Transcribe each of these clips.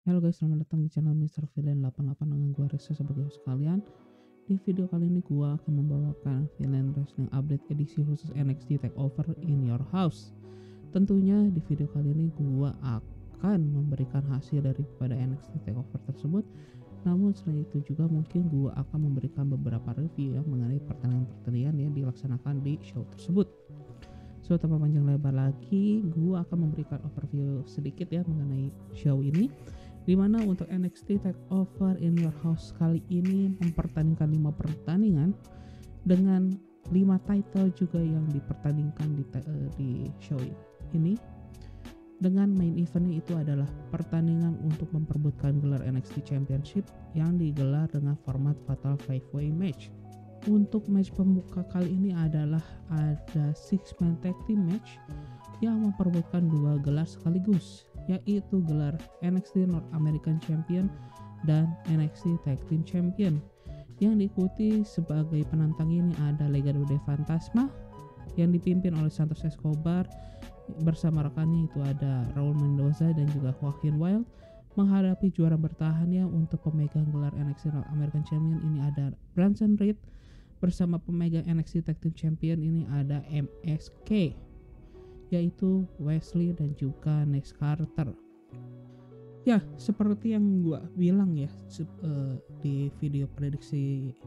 Halo guys, selamat datang di channel Mr. Villain 88 dengan gua Reza sebagai host kalian. Di video kali ini gua akan membawakan Villain Wrestling Update edisi khusus NXT Takeover in Your House. Tentunya di video kali ini gua akan memberikan hasil daripada NXT Takeover tersebut. Namun selain itu juga mungkin gua akan memberikan beberapa review mengenai pertandingan-pertandingan yang dilaksanakan di show tersebut. So tanpa panjang lebar lagi, gua akan memberikan overview sedikit mengenai show ini, dimana untuk NXT Takeover in Your House kali ini mempertandingkan 5 pertandingan dengan 5 title juga yang dipertandingkan di show ini, dengan main eventnya itu adalah pertandingan untuk memperebutkan gelar NXT Championship yang digelar dengan format Fatal 5-Way Match. Untuk match pembuka kali ini adalah ada 6-man tag team match yang memperebutkan 2 gelar sekaligus, yaitu gelar NXT North American Champion dan NXT Tag Team Champion. Yang diikuti sebagai penantang ini ada Legado del Fantasma yang dipimpin oleh Santos Escobar bersama rekannya itu ada Raul Mendoza dan juga Joaquin Wilde, menghadapi juara bertahannya untuk pemegang gelar NXT North American Champion ini ada Bronson Reed bersama pemegang NXT Tag Team Champion ini ada MSK, yaitu Wesley dan juga Nex Carter. Ya, seperti yang gua bilang di video prediksi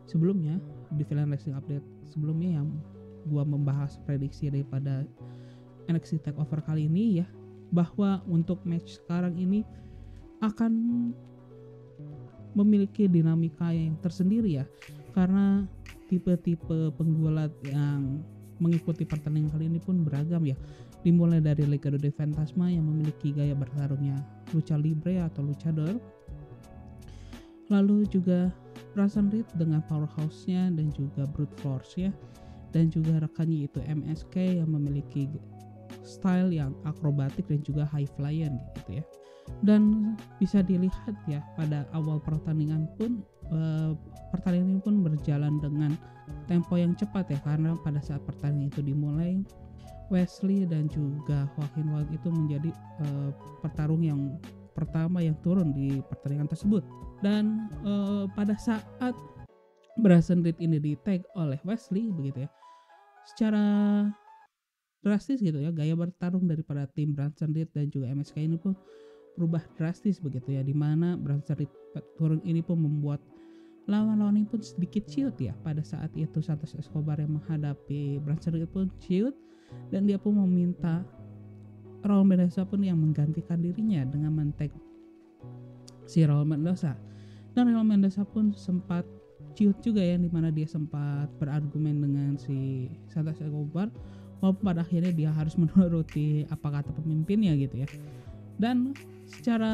sebelumnya, di Villain Wrestling Update sebelumnya yang gua membahas prediksi daripada NXT Takeover kali ini bahwa untuk match sekarang ini akan memiliki dinamika yang tersendiri karena tipe-tipe penggulat yang mengikuti pertandingan kali ini pun beragam dimulai dari Legado del Fantasma yang memiliki gaya bertarungnya lucha libre atau luchador, lalu juga Bronson Reed dengan powerhouse-nya dan juga brute force dan juga rekannya itu MSK yang memiliki style yang akrobatik dan juga high flying gitu dan bisa dilihat pada awal pertandingan pun pertandingan ini pun berjalan dengan tempo yang cepat karena pada saat pertandingan itu dimulai, Wesley dan juga Joaquin Wilde itu menjadi petarung yang pertama yang turun di pertandingan tersebut. Dan pada saat Bronson Reed ini di tag oleh Wesley begitu secara drastis gaya bertarung daripada tim Bronson Reed dan juga MSK ini pun berubah drastis begitu di mana Bronson Reed turun ini pun membuat lawan-lawan ini pun sedikit ciut pada saat itu Santos Escobar yang menghadapi Bronson Reed pun ciut dan dia pun meminta Raul Mendoza pun yang menggantikan dirinya dengan men-tag si Raul Mendoza, dan Raul Mendoza pun sempat ciut juga dimana dia sempat berargumen dengan si Santos Escobar walaupun pada akhirnya dia harus menuruti apa kata pemimpinnya gitu dan secara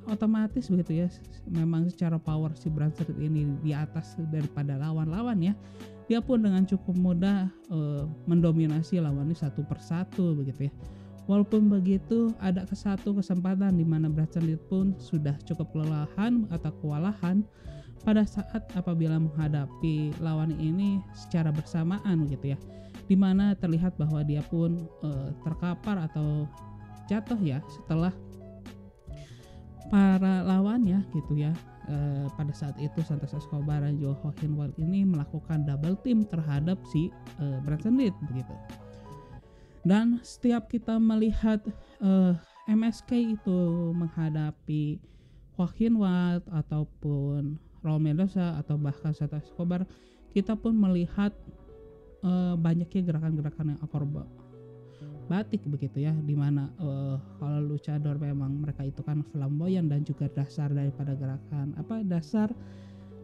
otomatis begitu memang secara power si Bronson Reed ini di atas daripada lawan-lawan dia pun dengan cukup mudah mendominasi lawannya satu persatu begitu walaupun begitu ada satu kesempatan di mana Bronson Reed pun sudah cukup kelelahan atau kewalahan pada saat apabila menghadapi lawan ini secara bersamaan begitu di mana terlihat bahwa dia pun terkapar atau jatuh setelah para lawannya pada saat itu Santos Escobar dan Joaquin Wilde ini melakukan double team terhadap si Bronson Reed begitu. Dan setiap kita melihat MSK itu menghadapi Joaquin Wilde ataupun Raul Mendoza atau bahkan Santos Escobar, kita pun melihat banyaknya gerakan-gerakan yang akrobatik begitu dimana kalau luchador memang mereka itu kan flamboyan dan juga dasar daripada gerakan dasar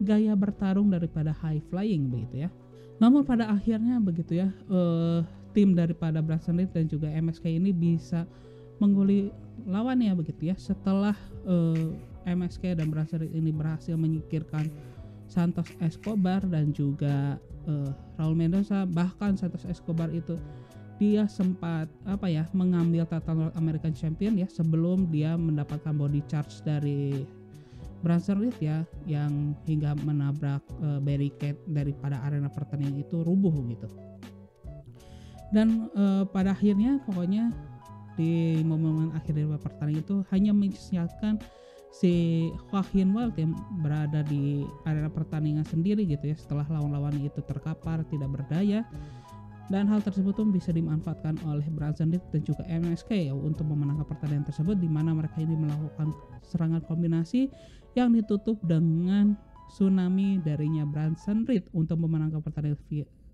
gaya bertarung daripada high flying begitu namun pada akhirnya begitu tim daripada Bronson Reed dan juga MSK ini bisa mengguli lawannya begitu setelah MSK dan Bronson Reed ini berhasil menyingkirkan Santos Escobar dan juga Raul Mendoza. Bahkan Santos Escobar itu dia sempat mengambil title North American Champion sebelum dia mendapatkan body charge dari Bronson Reed yang hingga menabrak barricade daripada arena pertandingan itu rubuh gitu. Dan pada akhirnya pokoknya di momen akhir dari pertandingan itu hanya menyisakan si Hwa Hin-wol yang berada di arena pertandingan sendiri gitu ya, setelah lawan-lawannya itu terkapar tidak berdaya, dan hal tersebut pun bisa dimanfaatkan oleh Branson Reed dan juga MSK ya untuk memenangkan pertandingan tersebut, di mana mereka ini melakukan serangan kombinasi yang ditutup dengan tsunami darinya Branson Reed untuk memenangkan pertandingan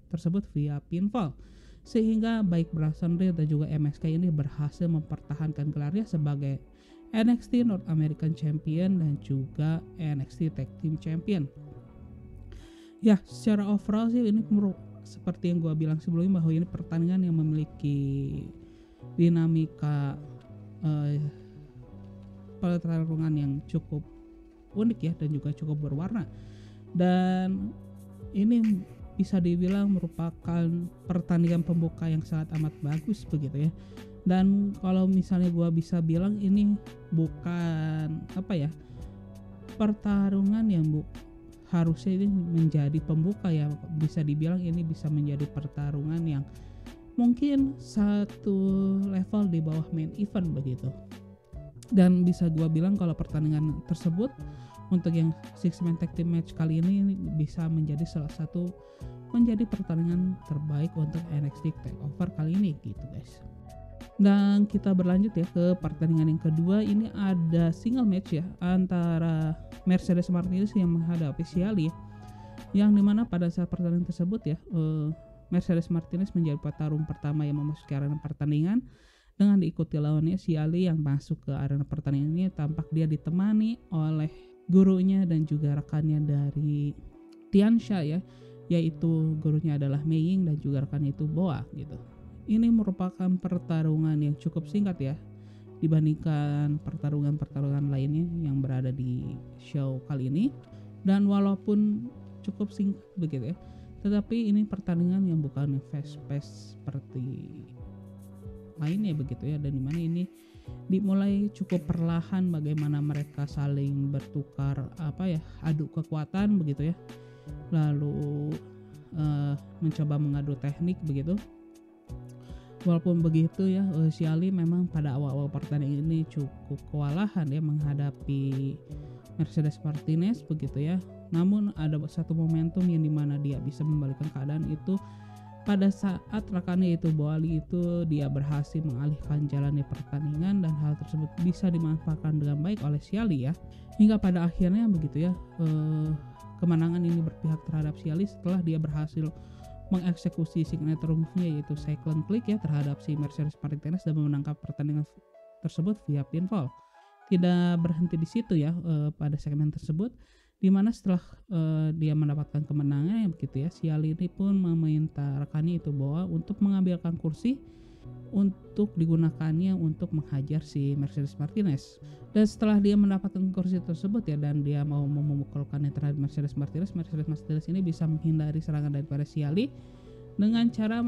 tersebut via pinfall, sehingga baik Branson Reed dan juga MSK ini berhasil mempertahankan gelarnya sebagai NXT North American Champion dan juga NXT Tag Team Champion. Ya, secara overall sih ini seperti yang gue bilang sebelumnya, bahwa ini pertandingan yang memiliki dinamika pertarungan yang cukup unik ya, dan juga cukup berwarna, dan ini bisa dibilang merupakan pertandingan pembuka yang sangat amat bagus begitu ya. Dan kalau misalnya gue bisa bilang ini bukan pertarungan yang harusnya ini menjadi pembuka ya, bisa dibilang ini bisa menjadi pertarungan yang mungkin satu level di bawah main event begitu. Dan bisa gue bilang kalau pertandingan tersebut untuk yang six man tag team match kali ini bisa menjadi salah satu menjadi pertandingan terbaik untuk NXT TakeOver kali ini gitu guys. Dan kita berlanjut ya ke pertandingan yang kedua. Ini ada single match ya antara Mercedes Martinez yang menghadapi Ciali, yang dimana pada saat pertandingan tersebut ya Mercedes Martinez menjadi petarung pertama yang memasuki arena pertandingan dengan diikuti lawannya Ciali yang masuk ke arena pertandingan ini. Tampak dia ditemani oleh gurunya dan juga rekannya dari Tiansha ya, yaitu gurunya adalah Mei Ying dan juga rekannya itu Boa gitu. Ini merupakan pertarungan yang cukup singkat ya dibandingkan pertarungan-pertarungan lainnya yang berada di show kali ini. Dan walaupun cukup singkat begitu ya, tetapi ini pertandingan yang bukan fast-paced seperti lainnya begitu ya, dan dimana ini dimulai cukup perlahan, bagaimana mereka saling bertukar adu kekuatan begitu ya, lalu mencoba mengadu teknik begitu. Walaupun begitu ya, Ciali memang pada awal-awal pertandingan ini cukup kewalahan ya menghadapi Mercedes Martinez begitu ya. Namun ada satu momentum yang dimana dia bisa membalikkan keadaan itu pada saat rekannya itu Boali itu dia berhasil mengalihkan jalannya pertandingan, dan hal tersebut bisa dimanfaatkan dengan baik oleh Ciali ya. Hingga pada akhirnya begitu ya, kemenangan ini berpihak terhadap Ciali setelah dia berhasil mengeksekusi signature move-nya yaitu cyclone click ya terhadap si Mercedes Martinez dan memenangkan pertandingan tersebut via pinfall. Tidak berhenti di situ ya pada segmen tersebut, dimana setelah dia mendapatkan kemenangan ya begitu ya, Ciali ini pun meminta rekannya itu Boa untuk mengambilkan kursi untuk digunakannya untuk menghajar si Mercedes Martinez. Dan setelah dia mendapatkan kursi tersebut ya, dan dia mau memukulkannya terhadap Mercedes Martinez ini bisa menghindari serangan daripada Ciali dengan cara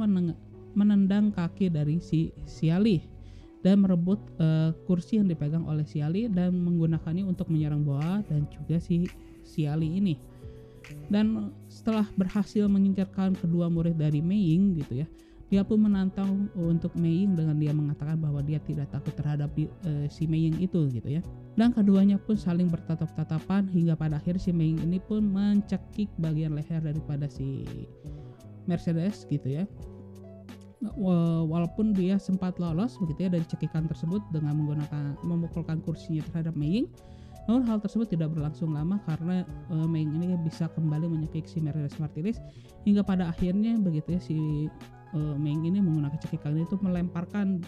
menendang kaki dari si Ciali dan merebut kursi yang dipegang oleh Ciali dan menggunakannya untuk menyerang Boa dan juga si Ciali ini. Dan setelah berhasil menyingkirkan kedua murid dari Mei Ying gitu ya, dia pun menantang untuk Mei Ying dengan dia mengatakan bahwa dia tidak takut terhadap si Mei Ying itu gitu ya. Dan keduanya pun saling bertatap-tatapan hingga pada akhir si Mei Ying ini pun mencekik bagian leher daripada si Mercedes gitu ya. Walaupun dia sempat lolos begitu ya dari cekikan tersebut dengan memukulkan kursinya terhadap Mei Ying, namun hal tersebut tidak berlangsung lama karena Mei Ying ini bisa kembali menyekik si Mercedes Martinez hingga pada akhirnya begitu ya, si Mei Ying ini menggunakan cekikan itu melemparkan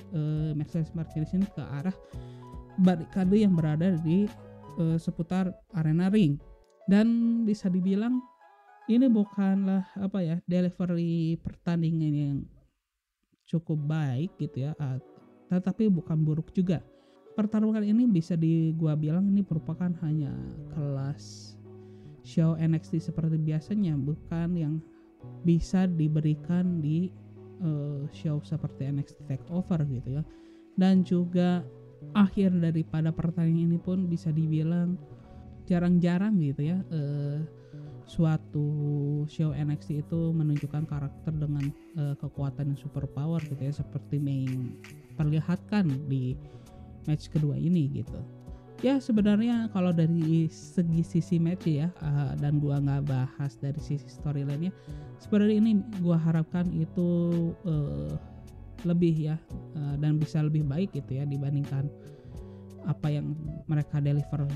Mercedes Martinez ini ke arah barikade yang berada di seputar arena ring. Dan bisa dibilang ini bukanlah delivery pertandingan yang cukup baik gitu ya, tetapi bukan buruk juga. Pertarungan ini bisa gua bilang ini merupakan hanya kelas show NXT seperti biasanya, bukan yang bisa diberikan di show seperti NXT TakeOver gitu ya. Dan juga akhir daripada pertandingan ini pun bisa dibilang jarang-jarang gitu ya suatu show NXT itu menunjukkan karakter dengan kekuatan yang super power gitu ya, seperti Mei perlihatkan di match kedua ini gitu. Ya sebenarnya kalau dari segi sisi match ya, dan gua nggak bahas dari sisi storyline-nya, sebenarnya ini gua harapkan itu lebih ya, dan bisa lebih baik gitu ya dibandingkan apa yang mereka deliver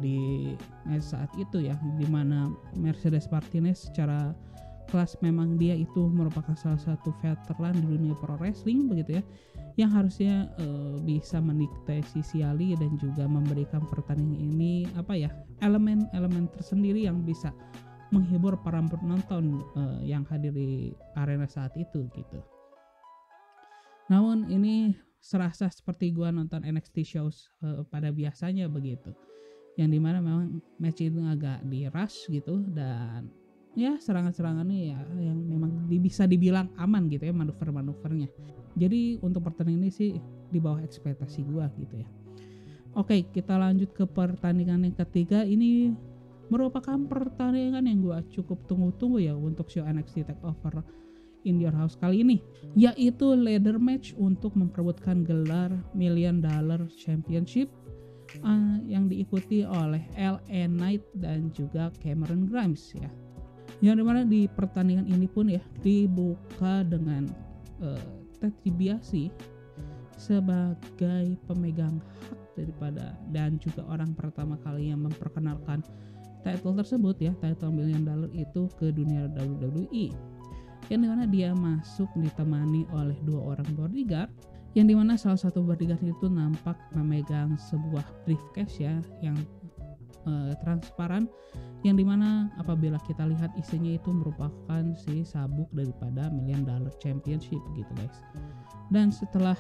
di match saat itu ya, dimana Mercedes Martinez secara kelas memang dia itu merupakan salah satu veteran di dunia pro wrestling begitu ya, yang harusnya bisa mendikte sisi Ali dan juga memberikan pertandingan ini apa ya, elemen-elemen tersendiri yang bisa menghibur para penonton yang hadir di arena saat itu gitu. Namun ini serasa seperti gua nonton NXT shows pada biasanya begitu, yang dimana memang match itu agak di rush gitu, dan ya serangan-serangannya ya yang memang bisa dibilang aman gitu ya manuver-manuvernya. Jadi untuk pertandingan ini sih di bawah ekspektasi gua gitu ya. Oke, kita lanjut ke pertandingan yang ketiga. Ini merupakan pertandingan yang gua cukup tunggu-tunggu ya untuk show NXT Takeover in Your House kali ini, yaitu ladder match untuk memperebutkan gelar $1 Million Championship yang diikuti oleh LA Knight dan juga Cameron Grimes ya. Yang dimana di pertandingan ini pun ya dibuka dengan Ted DiBiase sebagai pemegang hak daripada dan juga orang pertama kali yang memperkenalkan title tersebut ya, title $1 Million itu ke dunia WWE, yang dimana dia masuk ditemani oleh 2 orang bodyguard, yang dimana salah satu bodyguard itu nampak memegang sebuah briefcase ya yang transparan, yang dimana apabila kita lihat isinya itu merupakan si sabuk daripada $1 Million Championship gitu guys. Dan setelah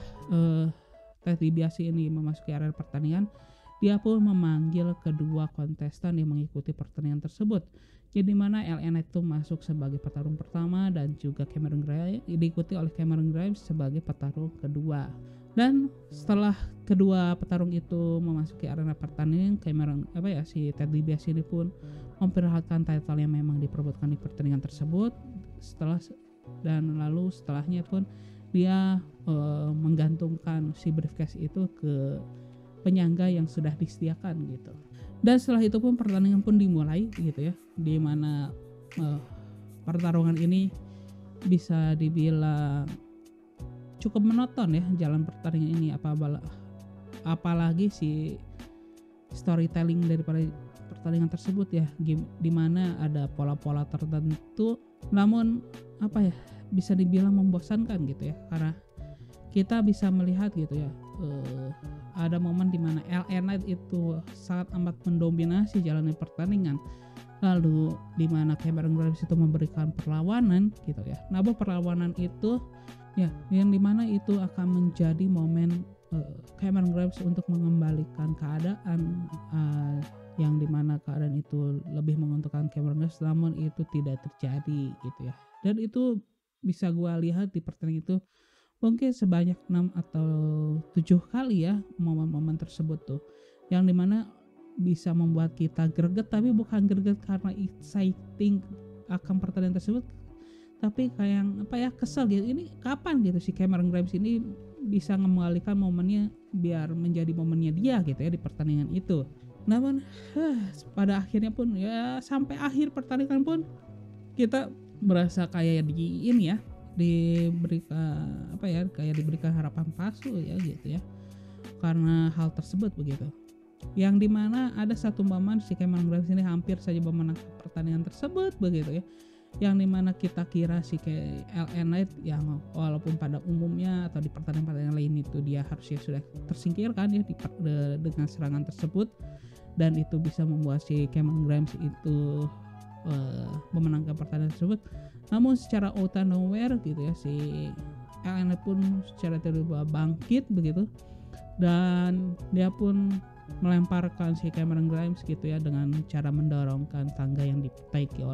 Ted DiBiase ini memasuki area pertandingan, dia pun memanggil kedua kontestan yang mengikuti pertandingan tersebut. Jadi mana LA Knight itu masuk sebagai petarung pertama dan juga Cameron Grimes diikuti oleh Cameron Grimes sebagai petarung kedua. Dan setelah kedua petarung itu memasuki arena pertandingan, si Ted DiBiase ini pun memperlihatkan title yang memang diperebutkan di pertandingan tersebut. Setelahnya pun dia menggantungkan si briefcase itu ke penyangga yang sudah disediakan gitu. Dan setelah itu pun pertandingan pun dimulai gitu ya, di mana pertarungan ini bisa dibilang cukup monoton ya jalan pertandingan ini, apalagi si storytelling daripada pertandingan tersebut ya, di mana ada pola-pola tertentu, namun bisa dibilang membosankan gitu ya, karena kita bisa melihat gitu ya, ada momen dimana LA Knight itu sangat amat mendominasi jalannya pertandingan, lalu dimana Cameron Grimes itu memberikan perlawanan gitu ya. Namun perlawanan itu ya yang dimana itu akan menjadi momen Cameron Grimes untuk mengembalikan keadaan, yang dimana keadaan itu lebih menguntungkan Cameron Grimes, namun itu tidak terjadi gitu ya. Dan itu bisa gua lihat di pertandingan itu mungkin sebanyak 6 atau 7 kali ya momen-momen tersebut tuh, yang dimana bisa membuat kita greget, tapi bukan greget karena exciting akan pertandingan tersebut, tapi kayak kesel gitu, ini kapan gitu si Cameron Grimes ini bisa mengembalikan momennya biar menjadi momennya dia gitu ya di pertandingan itu. Namun pada akhirnya pun ya sampai akhir pertandingan pun kita berasa kayak diberikan harapan palsu ya gitu ya karena hal tersebut begitu, yang dimana ada satu momen si Cameron Grimes ini hampir saja memenangkan pertandingan tersebut begitu ya, yang dimana kita kira si LA Knight yang walaupun pada umumnya atau di pertandingan lain itu dia harusnya sudah tersingkirkan ya dengan serangan tersebut, dan itu bisa membuat si Cameron Grimes itu memenangkan pertandingan tersebut. Namun secara out of nowhere gitu ya, si LA Knight pun secara tiba-tiba bangkit begitu, dan dia pun melemparkan si Cameron Grimes gitu ya dengan cara mendorongkan tangga yang dinaiki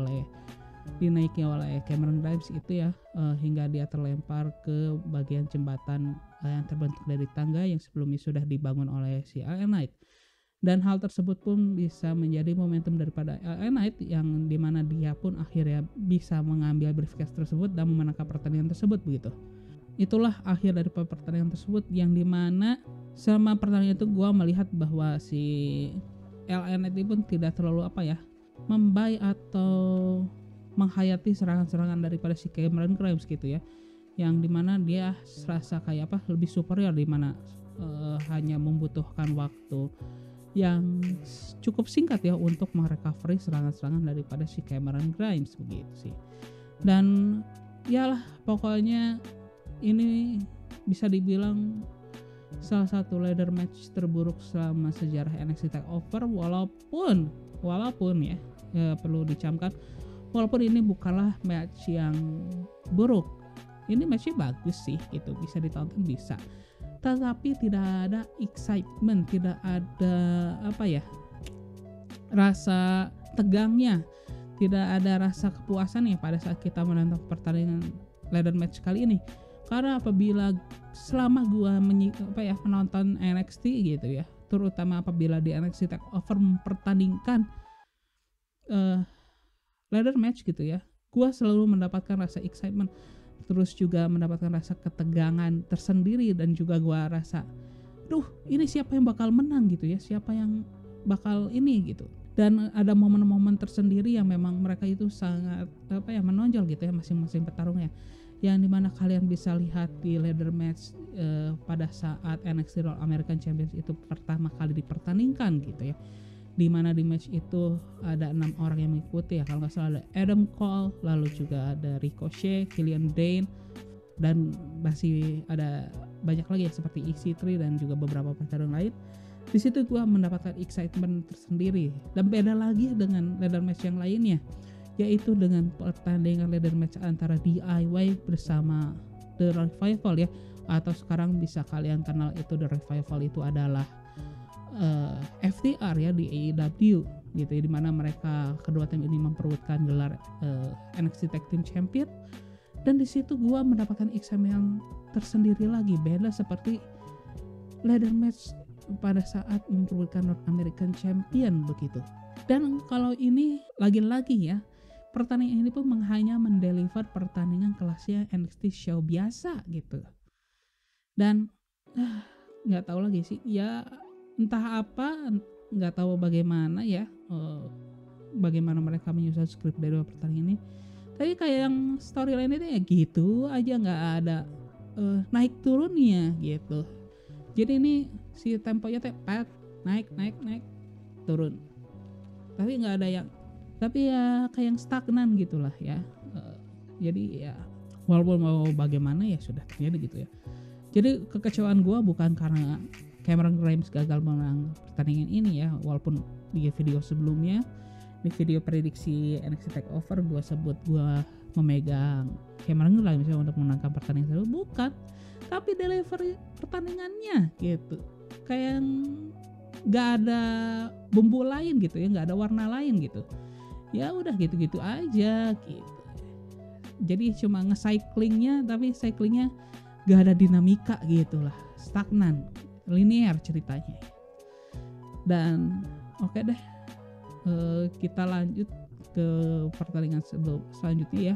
oleh Cameron Grimes itu ya, hingga dia terlempar ke bagian jembatan yang terbentuk dari tangga yang sebelumnya sudah dibangun oleh si LA Knight. Dan hal tersebut pun bisa menjadi momentum daripada LA Knight, yang dimana dia pun akhirnya bisa mengambil briefcase tersebut dan memenangkan pertandingan tersebut begitu. itulah akhir dari pertandingan tersebut, yang dimana selama pertandingan itu gue melihat bahwa si LA Knight pun tidak terlalu membuy atau menghayati serangan-serangan daripada si Cameron Grimes gitu ya, yang dimana dia serasa lebih superior, dimana hanya membutuhkan waktu yang cukup singkat ya untuk merecovery serangan-serangan daripada si Cameron Grimes begitu sih. Dan yalah, pokoknya ini bisa dibilang salah satu ladder match terburuk selama sejarah NXT TakeOver, walaupun ya perlu dicamkan, walaupun ini bukanlah match yang buruk, ini matchnya bagus sih gitu, bisa ditonton bisa, tetapi tidak ada excitement, tidak ada rasa tegangnya, tidak ada rasa kepuasan ya pada saat kita menonton pertandingan ladder match kali ini. Karena apabila selama gua menonton NXT gitu ya, terutama apabila di NXT TakeOver mempertandingkan ladder match gitu ya, gua selalu mendapatkan rasa excitement, terus juga mendapatkan rasa ketegangan tersendiri, dan juga gua rasa ini siapa yang bakal menang gitu ya, siapa yang bakal ini gitu. Dan ada momen-momen tersendiri yang memang mereka itu sangat menonjol gitu ya, masing-masing petarungnya, yang dimana kalian bisa lihat di ladder match pada saat NXT Raw American Championship itu pertama kali dipertandingkan gitu ya, dimana di match itu ada 6 orang yang mengikuti ya, kalau nggak salah ada Adam Cole, lalu juga ada Ricochet, Killian Dane, dan masih ada banyak lagi ya, seperti EC3 dan juga beberapa petarung lain. Di situ gue mendapatkan excitement tersendiri, dan beda lagi dengan ladder match yang lainnya, yaitu dengan pertandingan ladder match antara DIY bersama The Revival ya, atau sekarang bisa kalian kenal itu The Revival itu adalah FTR ya di AEW gitu ya, dimana mereka kedua tim ini memperebutkan gelar NXT Tag Team Champion. Dan di situ gue mendapatkan excitement yang tersendiri lagi, beda seperti ladder match pada saat memperebutkan North American Champion begitu. Dan kalau ini lagi-lagi ya, pertandingan ini pun hanya mendeliver pertandingan kelasnya NXT show biasa gitu. Dan nggak tahu lagi sih ya, entah apa, nggak tahu bagaimana ya, bagaimana mereka menyusun skrip dari pertandingan ini. Tapi kayak yang storyline itu ya gitu aja, nggak ada naik turunnya gitu. Jadi ini si temponya naik turun. Tapi nggak ada yang, tapi ya kayak yang stagnan gitulah ya. Jadi ya walaupun mau bagaimana ya sudah terjadi gitu ya. Jadi kekecewaan gue bukan karena Cameron Grimes gagal menang pertandingan ini ya, walaupun di video sebelumnya, di video prediksi NXT TakeOver gue sebut gue memegang Cameron Grimes untuk menangkan pertandingan tersebut, bukan, tapi delivery pertandingannya gitu kayak yang nggak ada bumbu lain gitu ya, nggak ada warna lain gitu, ya udah gitu-gitu aja gitu. Jadi cuma nge-cyclingnya, tapi cyclingnya gak ada dinamika gitulah, stagnan, linear ceritanya. Dan oke deh, kita lanjut ke pertandingan selanjutnya ya.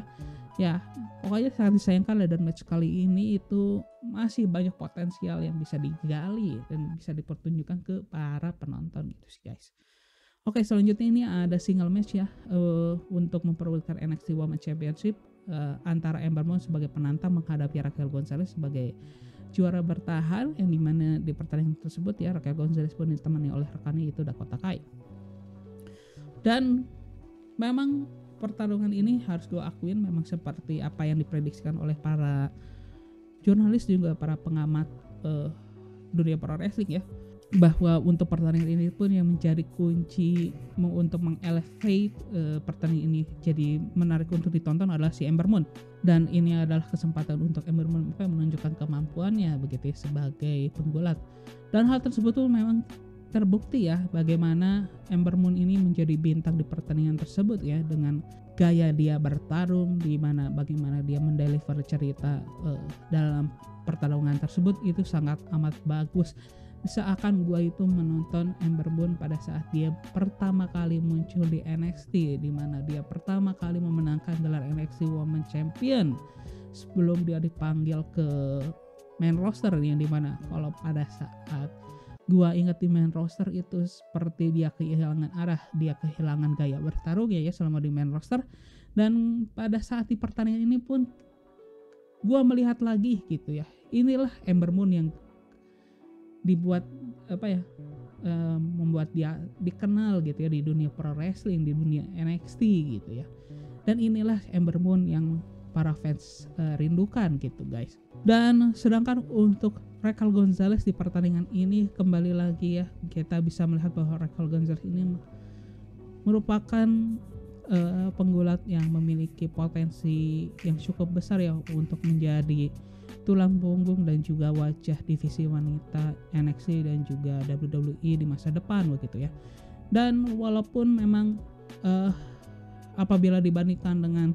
Ya pokoknya sangat disayangkan ladder match kali ini itu masih banyak potensial yang bisa digali dan bisa dipertunjukkan ke para penonton gitu sih guys. Oke, selanjutnya ini ada single match ya, untuk memperebutkan NXT Women's Championship antara Ember Moon sebagai penantang menghadapi Raquel Gonzalez sebagai juara bertahan, yang dimana di pertandingan tersebut ya Raquel Gonzalez pun ditemani oleh rekannya itu Dakota Kai. Dan memang pertarungan ini harus gue akuin memang seperti apa yang diprediksikan oleh para jurnalis juga para pengamat dunia pro wrestling ya, bahwa untuk pertandingan ini pun yang menjadi kunci untuk mengelevate pertandingan ini jadi menarik untuk ditonton adalah si Ember Moon. Dan ini adalah kesempatan untuk Ember Moon menunjukkan kemampuannya begitu ya sebagai penggulat. Dan hal tersebut tuh memang terbukti ya, bagaimana Ember Moon ini menjadi bintang di pertandingan tersebut ya, dengan gaya dia bertarung, di mana bagaimana dia mendeliver cerita dalam pertarungan tersebut itu sangat amat bagus. Seakan gue itu menonton Ember Moon pada saat dia pertama kali muncul di NXT, di mana dia pertama kali memenangkan gelar NXT Women's Champion sebelum dia dipanggil ke main roster, yang dimana kalau pada saat gua ingat di main roster itu seperti dia kehilangan arah, dia kehilangan gaya bertarung ya selama di main roster. Dan pada saat di pertandingan ini pun gua melihat lagi gitu ya, inilah Ember Moon yang dibuat membuat dia dikenal gitu ya di dunia pro wrestling, di dunia NXT gitu ya. Dan inilah Ember Moon yang para fans rindukan gitu guys. Dan sedangkan untuk Raquel Gonzalez di pertandingan ini, kembali lagi ya, kita bisa melihat bahwa Raquel Gonzalez ini merupakan penggulat yang memiliki potensi yang cukup besar ya untuk menjadi tulang punggung dan juga wajah divisi wanita NXT dan juga WWE di masa depan begitu ya. Dan walaupun memang apabila dibandingkan dengan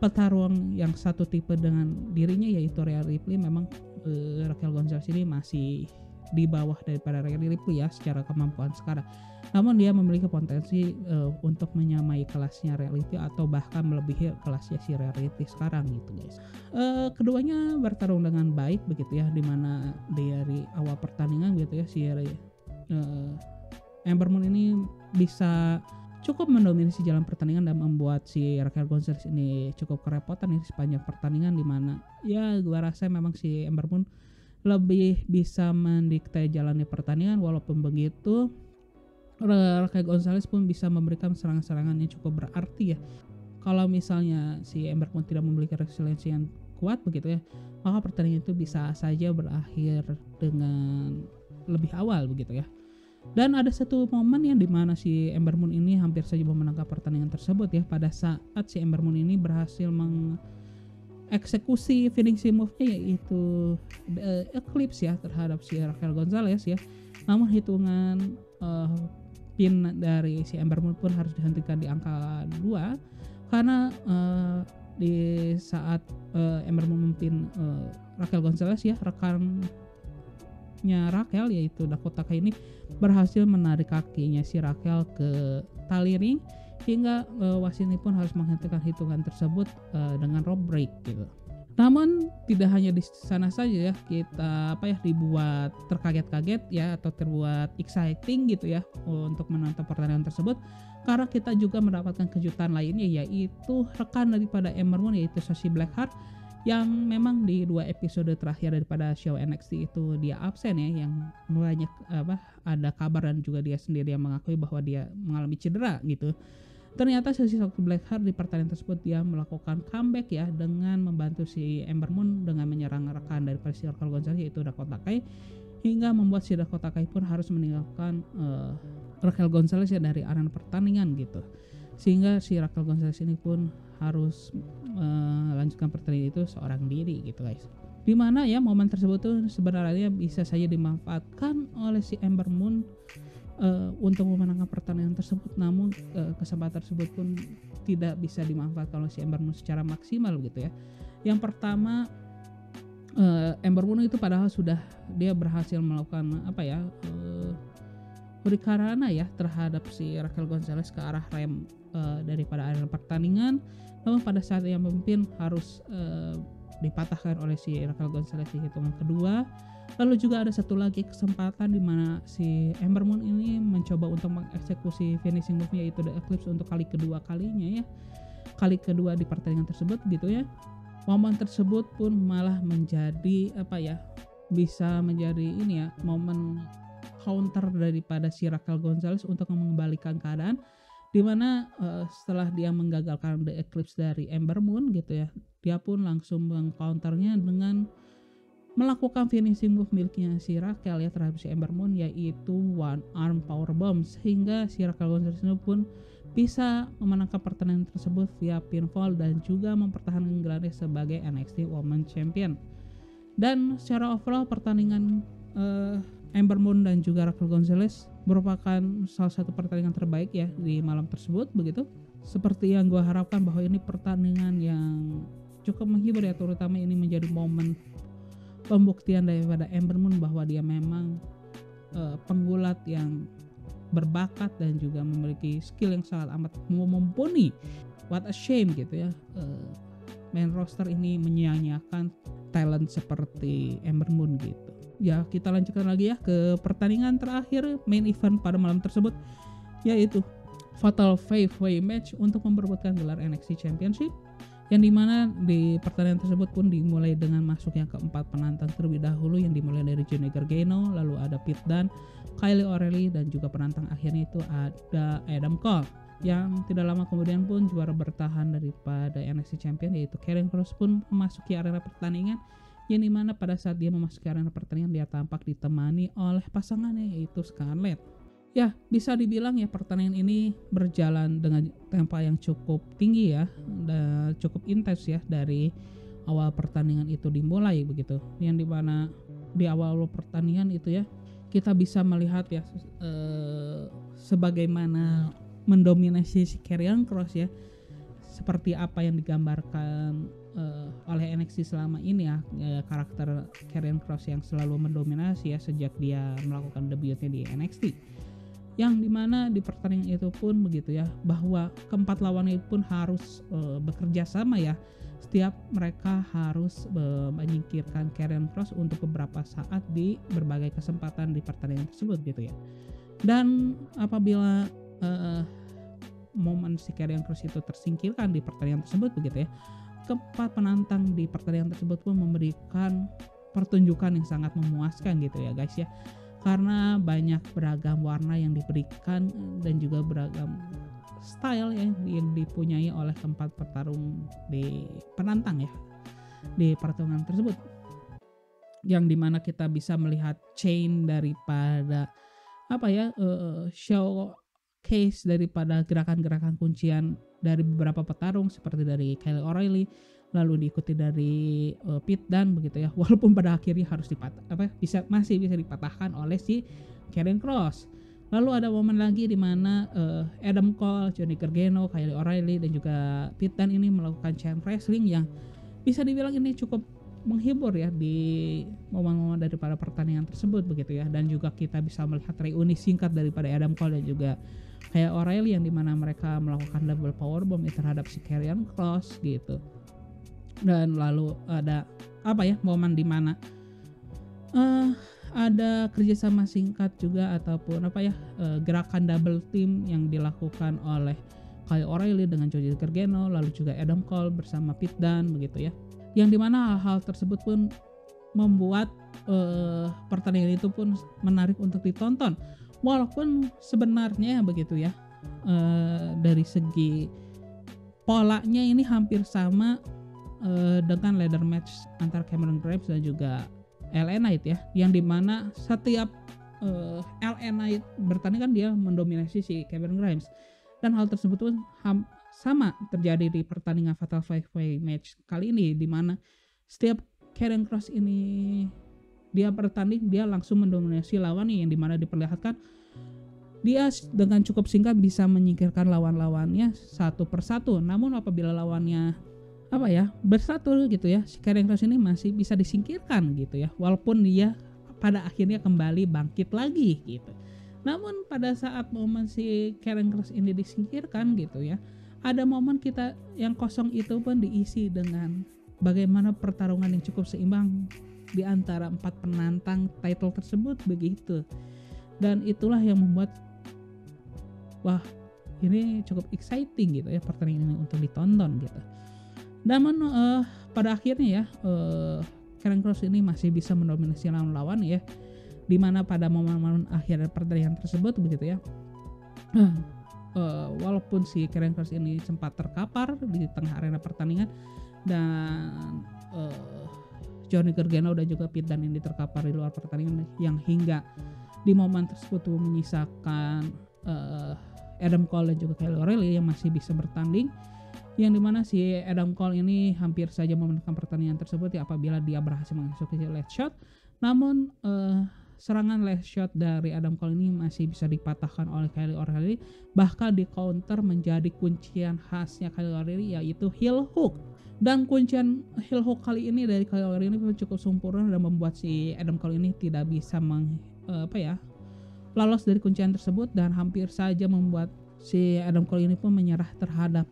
petarung yang satu tipe dengan dirinya yaitu Rhea Ripley, memang Raquel Gonzalez ini masih di bawah daripada Rhea Ripley ya secara kemampuan sekarang. Namun dia memiliki potensi untuk menyamai kelasnya Rhea Ripley atau bahkan melebihi kelasnya si Rhea Ripley sekarang gitu guys. Keduanya bertarung dengan baik begitu ya, dimana dari awal pertandingan gitu ya si Ember Moon ini bisa cukup mendominasi jalan pertandingan dan membuat si Raquel Gonzalez ini cukup kerepotan di sepanjang pertandingan, dimana ya gua rasa memang si Ember Moon lebih bisa mendikte jalannya pertandingan. Walaupun begitu Raquel Gonzalez pun bisa memberikan serangan-serangan yang cukup berarti ya. Kalau misalnya si Ember Moon tidak memiliki resiliensi yang kuat begitu ya, maka pertandingan itu bisa saja berakhir dengan lebih awal begitu ya. Dan ada satu momen yang dimana si Ember Moon ini hampir saja memenangkan pertandingan tersebut ya, pada saat si Ember Moon ini berhasil mengeksekusi finishing move-nya yaitu Eclipse ya terhadap si Raquel Gonzalez ya. Namun hitungan pin dari si Ember Moon pun harus dihentikan di angka 2 karena di saat Ember Moon memimpin Raquel Gonzalez ya, rekannya Raquel yaitu Dakota Kai ini berhasil menarik kakinya si Raquel ke tali ring hingga wasit ini pun harus menghentikan hitungan tersebut dengan rope break gitu. Namun tidak hanya di sana saja ya, kita dibuat terkaget-kaget ya atau terbuat exciting gitu ya untuk menonton pertandingan tersebut, karena kita juga mendapatkan kejutan lainnya yaitu rekan daripada Ember Moon yaitu Shotzi Blackheart yang memang di 2 episode terakhir daripada show NXT itu dia absen ya, yang banyak ada kabar dan juga dia sendiri yang mengakui bahwa dia mengalami cedera gitu. Ternyata si Shotzi Blackheart di pertandingan tersebut dia melakukan comeback ya dengan membantu si Ember Moon dengan menyerang rekan dari si Raquel Gonzalez yaitu Dakota Kai, hingga membuat si Dakota Kai pun harus meninggalkan Raquel Gonzalez ya dari arena pertandingan gitu. Sehingga si Raquel Gonzalez ini pun harus melanjutkan pertandingan itu seorang diri gitu guys. Dimana ya momen tersebut tuh sebenarnya bisa saja dimanfaatkan oleh si Ember Moon untuk memenangkan pertandingan tersebut, namun kesempatan tersebut pun tidak bisa dimanfaatkan oleh si Ember Moon secara maksimal gitu ya. Yang pertama, Ember Moon itu padahal sudah dia berhasil melakukan hurricanrana ya terhadap si Raquel Gonzalez ke arah rem daripada arena pertandingan, namun pada saat ia memimpin harus dipatahkan oleh si Raquel Gonzalez di hitungan kedua. Lalu juga ada satu lagi kesempatan di mana si Ember Moon ini mencoba untuk mengeksekusi finishing move-nya yaitu The Eclipse untuk kali kedua kalinya ya. Kali kedua di pertandingan tersebut gitu ya. Momen tersebut pun malah menjadi bisa menjadi momen counter daripada si Raquel Gonzalez untuk mengembalikan keadaan, di mana setelah dia menggagalkan The Eclipse dari Ember Moon gitu ya, dia pun langsung mengcounternya dengan melakukan finishing move miliknya si Raquel ya terhadap si Ember Moon yaitu One Arm Powerbomb, sehingga si Raquel Gonzalez pun bisa memenangkan pertandingan tersebut via pinfall dan juga mempertahankan gelarnya sebagai NXT Women's Champion. Dan secara overall pertandingan Ember Moon dan juga Raquel Gonzalez merupakan salah satu pertandingan terbaik ya di malam tersebut begitu. Seperti yang gue harapkan bahwa ini pertandingan yang cukup menghibur ya, terutama ini menjadi momen pembuktian daripada Ember Moon bahwa dia memang penggulat yang berbakat dan juga memiliki skill yang sangat amat mumpuni. What a shame gitu ya. main roster ini menyia-nyiakan talent seperti Ember Moon gitu. Ya, kita lanjutkan lagi ya ke pertandingan terakhir main event pada malam tersebut, yaitu Fatal 5-Way match untuk memperebutkan gelar NXT Championship, yang dimana di pertandingan tersebut pun dimulai dengan masuknya keempat penantang terlebih dahulu, yang dimulai dari Johnny Gargano, lalu ada Pete Dunne, Kyle O'Reilly, dan juga penantang akhirnya itu ada Adam Cole. Yang tidak lama kemudian pun juara bertahan daripada NXT Champion yaitu Karrion Kross pun memasuki arena pertandingan, yang dimana pada saat dia memasuki arena pertandingan dia tampak ditemani oleh pasangannya yaitu Scarlett. Ya, bisa dibilang ya pertandingan ini berjalan dengan tempo yang cukup tinggi ya, dan cukup intens ya dari awal pertandingan itu dimulai begitu. Yang dimana di awal pertandingan itu ya kita bisa melihat ya sebagaimana mendominasi si Karrion Kross ya, seperti apa yang digambarkan oleh NXT selama ini ya, karakter Karrion Kross yang selalu mendominasi ya sejak dia melakukan debutnya di NXT. Yang dimana di pertandingan itu pun begitu ya, bahwa keempat lawannya pun harus bekerja sama ya. Setiap mereka harus menyingkirkan Karrion Kross untuk beberapa saat di berbagai kesempatan di pertandingan tersebut gitu ya. Dan apabila momen si Karrion Kross itu tersingkirkan di pertandingan tersebut begitu ya, keempat penantang di pertandingan tersebut pun memberikan pertunjukan yang sangat memuaskan gitu ya guys ya, karena banyak beragam warna yang diberikan dan juga beragam style yang dipunyai oleh keempat petarung di penantang ya di pertarungan tersebut, yang dimana kita bisa melihat chain daripada showcase daripada gerakan-gerakan kuncian dari beberapa petarung seperti dari Kyle O'Reilly, lalu diikuti dari Pete Dunne begitu ya, walaupun pada akhirnya harus masih bisa dipatahkan oleh si Karrion Kross. Lalu ada momen lagi di mana Adam Cole, Johnny Gargano, Kyle O'Reilly dan juga Pete Dunne ini melakukan chain wrestling yang bisa dibilang ini cukup menghibur ya di momen-momen daripada pertandingan tersebut begitu ya. Dan juga kita bisa melihat reuni singkat daripada Adam Cole dan juga Kyle O'Reilly yang dimana mereka melakukan double powerbomb terhadap si Karrion Kross gitu. Dan lalu ada momen dimana ada kerjasama singkat juga ataupun gerakan double team yang dilakukan oleh Kyle O'Reilly dengan Johnny Gargano, lalu juga Adam Cole bersama Pete Dunne begitu ya, yang dimana hal tersebut pun membuat pertandingan itu pun menarik untuk ditonton, walaupun sebenarnya begitu ya dari segi polanya ini hampir sama dengan ladder match antara Cameron Grimes dan juga LA Knight ya, yang dimana setiap LA Knight bertanding kan dia mendominasi si Cameron Grimes, dan hal tersebut pun sama terjadi di pertandingan Fatal 5-Way match kali ini, dimana setiap Karrion Kross ini dia bertanding dia langsung mendominasi lawannya, yang dimana diperlihatkan dia dengan cukup singkat bisa menyingkirkan lawan-lawannya satu persatu. Namun apabila lawannya bersatu gitu ya, si Karrion Kross ini masih bisa disingkirkan gitu ya, walaupun dia pada akhirnya kembali bangkit lagi gitu. Namun pada saat momen si Karrion Kross ini disingkirkan gitu ya, ada momen kita yang kosong itu pun diisi dengan bagaimana pertarungan yang cukup seimbang di antara empat penantang title tersebut begitu. Dan itulah yang membuat ini cukup exciting gitu ya pertandingan ini untuk ditonton gitu. Namun pada akhirnya ya Karrion Kross ini masih bisa mendominasi lawan-lawan ya, dimana pada momen-momen akhir pertandingan tersebut begitu ya, walaupun si Karrion Kross ini sempat terkapar di tengah arena pertandingan dan Johnny Gargano dan juga Pete Dunne ini terkapar di luar pertandingan, yang hingga di momen tersebut menyisakan Adam Cole dan juga Kyle O'Reilly yang masih bisa bertanding, yang dimana si Adam Cole ini hampir saja memenangkan pertandingan tersebut ya apabila dia berhasil mengeksekusi last shot. Namun serangan last shot dari Adam Cole ini masih bisa dipatahkan oleh Kyle O'Reilly, bahkan di counter menjadi kuncian khasnya Kyle O'Reilly yaitu heel hook. Dan kuncian heel hook kali ini dari Kyle O'Reilly ini cukup sempurna dan membuat si Adam Cole ini tidak bisa lolos dari kuncian tersebut, dan hampir saja membuat si Adam Cole ini pun menyerah terhadap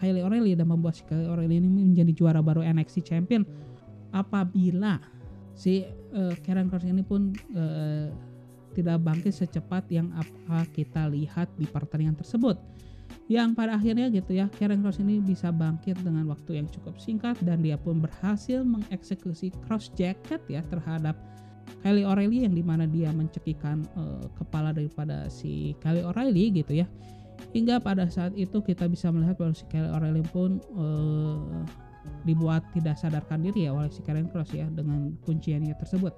Kyle O'Reilly dan membuat si Kyle O'Reilly ini menjadi juara baru NXT Champion apabila si Karrion Kross ini pun tidak bangkit secepat yang apa kita lihat di pertandingan tersebut. Yang pada akhirnya gitu ya, Karrion Kross ini bisa bangkit dengan waktu yang cukup singkat dan dia pun berhasil mengeksekusi cross jacket ya terhadap Kyle O'Reilly, yang dimana dia mencekikan kepala daripada si Kyle O'Reilly gitu ya. Hingga pada saat itu kita bisa melihat bahwa si Kyle O'Reilly pun dibuat tidak sadarkan diri ya oleh si Karrion Kross ya dengan kunciannya tersebut.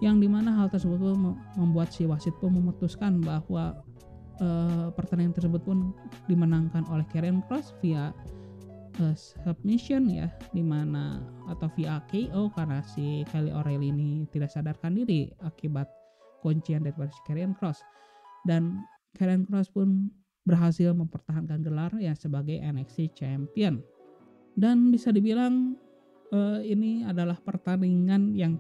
Yang dimana hal tersebut pun membuat si wasit pun memutuskan bahwa pertandingan tersebut pun dimenangkan oleh Karrion Kross via submission ya, dimana atau via KO karena si Kyle O'Reilly ini tidak sadarkan diri akibat kuncian daripada si Karrion Kross, dan Karrion Kross pun berhasil mempertahankan gelar ya sebagai NXT Champion. Dan bisa dibilang ini adalah pertandingan yang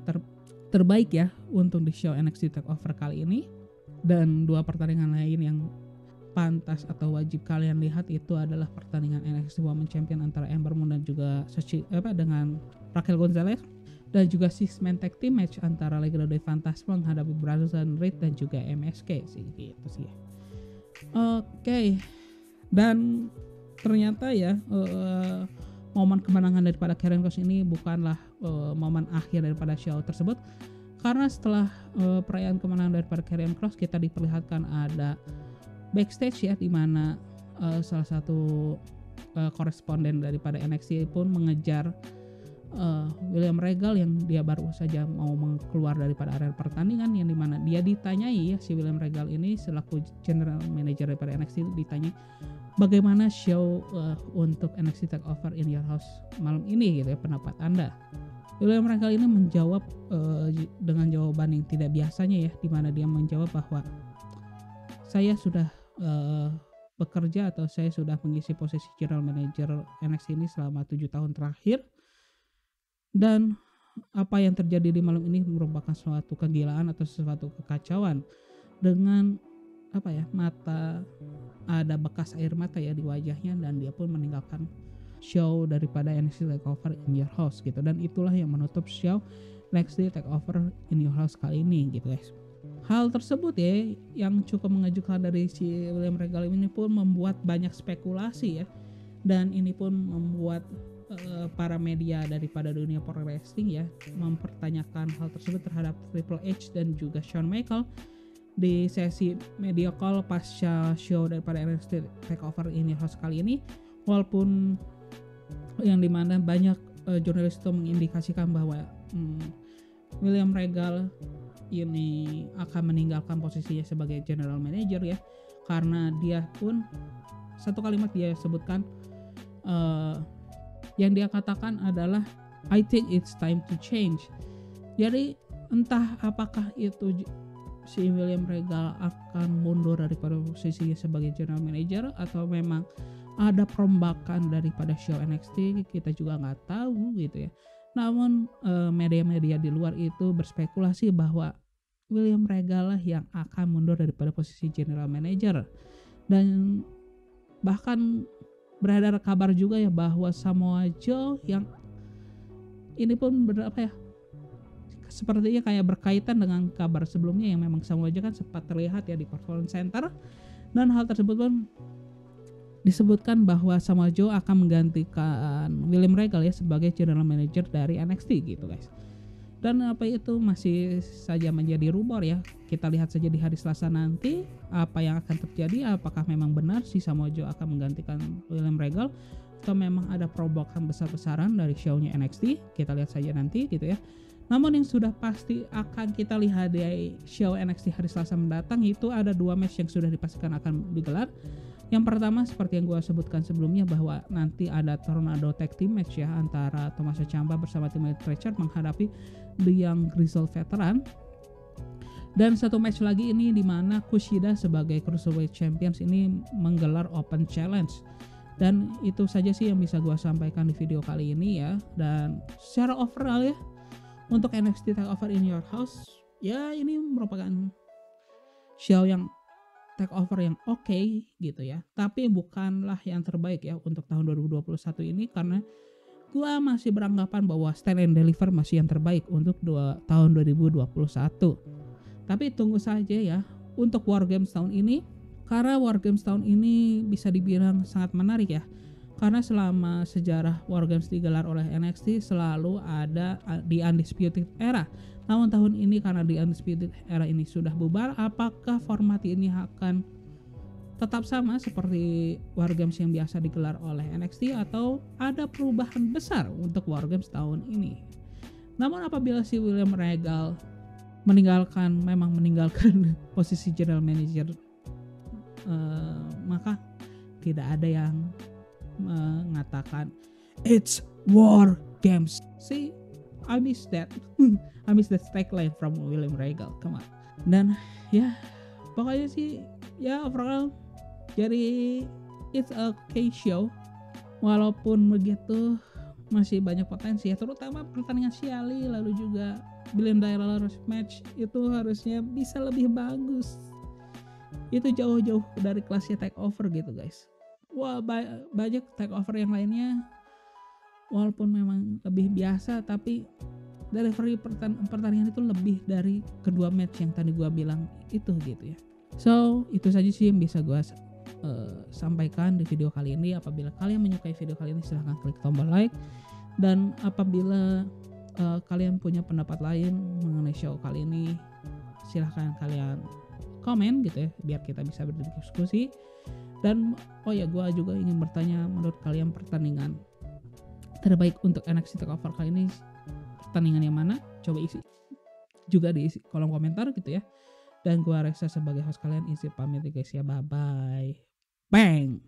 terbaik ya untuk di show NXT TakeOver kali ini. Dan dua pertandingan lain yang pantas atau wajib kalian lihat itu adalah pertandingan NXT Women's Champion antara Ember Moon dan juga dengan Raquel Gonzalez, dan juga six man tag team match antara Legado del Fantasma menghadapi Brazilian Reed dan juga MSK sih gitu sih. Oke. Dan ternyata ya momen kemenangan daripada Karrion Kross ini bukanlah momen akhir daripada show tersebut, karena setelah perayaan kemenangan daripada Karrion Kross kita diperlihatkan ada backstage ya, di mana salah satu koresponden daripada NXT pun mengejar William Regal yang dia baru saja mau keluar daripada area pertandingan, yang dimana dia ditanyai ya, si William Regal ini selaku general manager daripada NXT ditanyai bagaimana show untuk NXT TakeOver in Your House malam ini gitu ya, pendapat Anda. William Regal ini menjawab dengan jawaban yang tidak biasanya ya, di mana dia menjawab bahwa saya sudah bekerja atau saya sudah mengisi posisi general manager NXT ini selama 7 tahun terakhir, dan apa yang terjadi di malam ini merupakan suatu kegilaan atau sesuatu kekacauan. Dengan ada bekas air mata ya di wajahnya, dan dia pun meninggalkan show daripada NXT TakeOver in Your House gitu, dan itulah yang menutup show NXT TakeOver in Your House kali ini gitu guys. Hal tersebut ya yang cukup mengejutkan dari si William Regal ini pun membuat banyak spekulasi ya, dan ini pun membuat para media daripada dunia pro wrestling ya mempertanyakan hal tersebut terhadap Triple H dan juga Shawn Michaels di sesi media call pasca show daripada NXT TakeOver in Your House kali ini. Walaupun yang dimana banyak jurnalis itu mengindikasikan bahwa William Regal ini akan meninggalkan posisinya sebagai general manager ya, karena dia pun satu kalimat dia sebutkan yang dia katakan adalah I think it's time to change. Jadi entah apakah itu si William Regal akan mundur daripada posisinya sebagai general manager atau memang ada perombakan daripada show NXT, kita juga nggak tahu gitu ya. Namun media-media di luar itu berspekulasi bahwa William Regal lah yang akan mundur daripada posisi general manager, dan bahkan beredar kabar juga ya bahwa Samoa Joe yang ini pun sepertinya kayak berkaitan dengan kabar sebelumnya yang memang Samoa Joe kan sempat terlihat ya di Performance Center, dan hal tersebut pun disebutkan bahwa Samoa Joe akan menggantikan William Regal ya sebagai general manager dari NXT gitu guys. Dan apa itu masih saja menjadi rumor ya. Kita lihat saja di hari Selasa nanti apa yang akan terjadi, apakah memang benar si Samoa Joe akan menggantikan William Regal atau memang ada perombakan besar-besaran dari show-nya NXT. Kita lihat saja nanti gitu ya. Namun yang sudah pasti akan kita lihat di show NXT hari Selasa mendatang itu ada 2 match yang sudah dipastikan akan digelar. Yang pertama seperti yang gue sebutkan sebelumnya bahwa nanti ada Tornado Tag Team match ya antara Tommaso Ciampa bersama tim Richard menghadapi The Young Grizzled Veteran. Dan satu match lagi ini di mana Kushida sebagai Cruiserweight Champions ini menggelar Open Challenge. Dan itu saja sih yang bisa gue sampaikan di video kali ini ya. Dan secara overall ya untuk NXT TakeOver in Your House ya ini merupakan show yang takeover yang oke gitu ya, tapi bukanlah yang terbaik ya untuk tahun 2021 ini, karena gua masih beranggapan bahwa Stand and Deliver masih yang terbaik untuk tahun 2021. Tapi tunggu saja ya untuk War Games tahun ini, karena War Games tahun ini bisa dibilang sangat menarik ya. Karena selama sejarah War Games digelar oleh NXT selalu ada di Undisputed Era. Namun tahun ini karena di Undisputed Era ini sudah bubar, apakah format ini akan tetap sama seperti War Games yang biasa digelar oleh NXT atau ada perubahan besar untuk War Games tahun ini? Namun apabila si William Regal meninggalkan posisi General Manager, maka tidak ada yang mengatakan it's War Games. See, I miss that. I miss that tagline from William Regal. Come on. Dan ya pokoknya sih ya overall jadi it's a okay show. Walaupun begitu masih banyak potensi ya, terutama pertandingan Siali lalu juga Billion Dollar match itu harusnya bisa lebih bagus. Itu jauh-jauh dari kelasnya takeover gitu guys. Wah, banyak takeover yang lainnya walaupun memang lebih biasa, tapi delivery pertandingan itu lebih dari kedua match yang tadi gua bilang itu gitu ya. So itu saja sih yang bisa gua sampaikan di video kali ini. Apabila kalian menyukai video kali ini silahkan klik tombol like, dan apabila kalian punya pendapat lain mengenai show kali ini silahkan kalian komen gitu ya biar kita bisa berdiskusi. Dan oh ya, gue juga ingin bertanya, menurut kalian pertandingan terbaik untuk NXT TakeOver kali ini pertandingan yang mana? Coba isi juga di kolom komentar gitu ya. Dan gue Reksa sebagai host kalian isi pamit guys ya, bye bye. Bang.